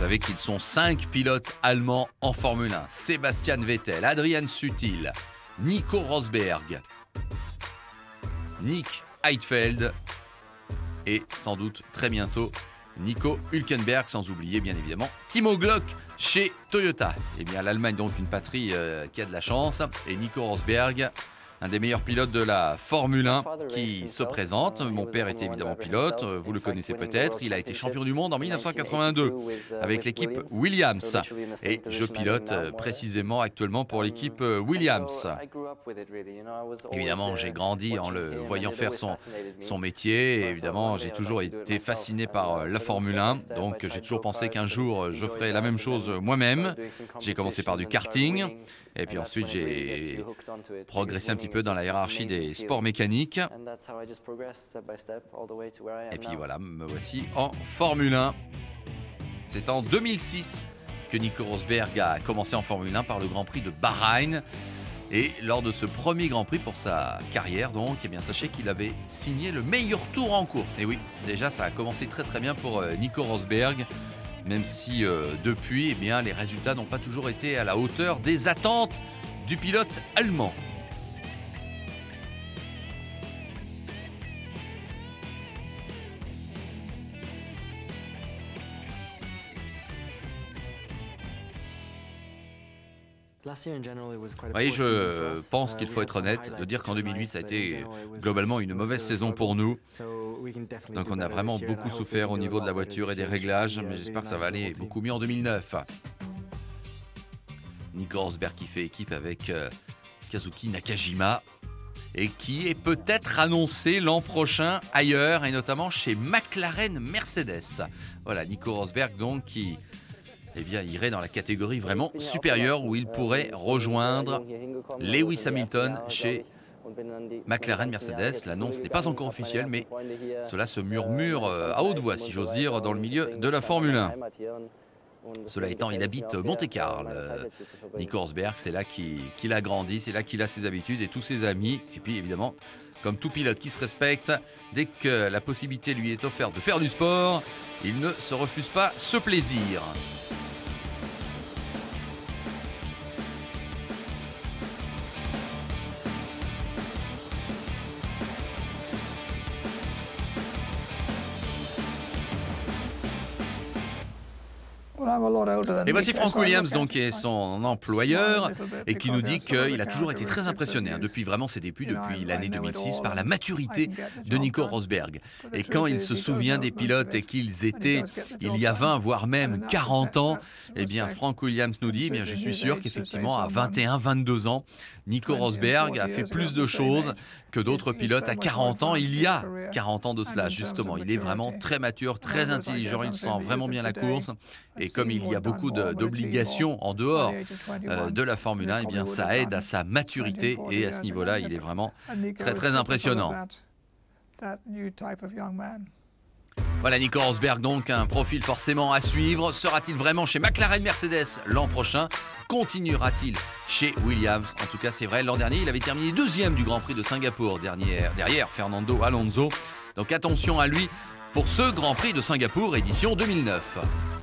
savez qu'ils sont 5 pilotes allemands en Formule 1. Sebastian Vettel, Adrian Sutil, Nico Rosberg, Nick Heidfeld et sans doute très bientôt Nico Hülkenberg, sans oublier bien évidemment Timo Glock chez Toyota. Eh bien l'Allemagne donc une patrie qui a de la chance et Nico Rosberg, un des meilleurs pilotes de la Formule 1 qui se présente. Mon père était évidemment pilote, vous le connaissez peut-être. Il a été champion du monde en 1982 avec l'équipe Williams. Et je pilote précisément actuellement pour l'équipe Williams. Évidemment, j'ai grandi en le voyant faire son métier. Et évidemment, j'ai toujours été fasciné par la Formule 1. Donc, j'ai toujours pensé qu'un jour, je ferais la même chose moi-même. J'ai commencé par du karting. Et puis ensuite, j'ai progressé un petit peu dans la hiérarchie des sports mécaniques. Et puis voilà, me voici en Formule 1. C'est en 2006 que Nico Rosberg a commencé en Formule 1 par le Grand Prix de Bahreïn. Et lors de ce premier Grand Prix pour sa carrière, donc, eh bien, sachez qu'il avait signé le meilleur tour en course. Et oui, déjà, ça a commencé très très bien pour Nico Rosberg. Même si depuis, eh bien, les résultats n'ont pas toujours été à la hauteur des attentes du pilote allemand. Vous voyez, je pense qu'il faut être honnête de dire qu'en 2008, ça a été globalement une mauvaise saison pour nous. Donc on a vraiment beaucoup souffert au niveau de la voiture et des réglages, mais j'espère que ça va aller beaucoup mieux en 2009. Nico Rosberg qui fait équipe avec Kazuki Nakajima et qui est peut-être annoncé l'an prochain ailleurs et notamment chez McLaren Mercedes. Voilà, Nico Rosberg donc qui irait dans la catégorie vraiment supérieure où il pourrait rejoindre Lewis Hamilton chez McLaren Mercedes. L'annonce n'est pas encore officielle, mais cela se murmure à haute voix, si j'ose dire, dans le milieu de la Formule 1. Cela étant, il habite Monte-Carlo. Nico Rosberg, c'est là qu'il a grandi, c'est là qu'il a ses habitudes et tous ses amis. Et puis évidemment, comme tout pilote qui se respecte, dès que la possibilité lui est offerte de faire du sport, il ne se refuse pas ce plaisir. Et voici Frank Williams, donc, qui est son employeur et qui nous dit qu'il a toujours été très impressionné depuis vraiment ses débuts, depuis l'année 2006, par la maturité de Nico Rosberg. Et quand il se souvient des pilotes et qu'ils étaient il y a 20, voire même 40 ans, eh bien Frank Williams nous dit, je suis sûr qu'effectivement à 21, 22 ans, Nico Rosberg a fait plus de choses que d'autres pilotes à 40 ans. Il y a 40 ans de cela, justement. Il est vraiment très mature, très intelligent, il sent vraiment bien la course. Et comme il y a beaucoup d'obligations en dehors de la Formule 1, eh bien, ça aide à sa maturité et à ce niveau-là, il est vraiment très très impressionnant. Voilà Nico Rosberg, donc un profil forcément à suivre. Sera-t-il vraiment chez McLaren Mercedes l'an prochain? Continuera-t-il chez Williams? En tout cas, c'est vrai, l'an dernier, il avait terminé deuxième du Grand Prix de Singapour, derrière Fernando Alonso. Donc attention à lui pour ce Grand Prix de Singapour, édition 2009.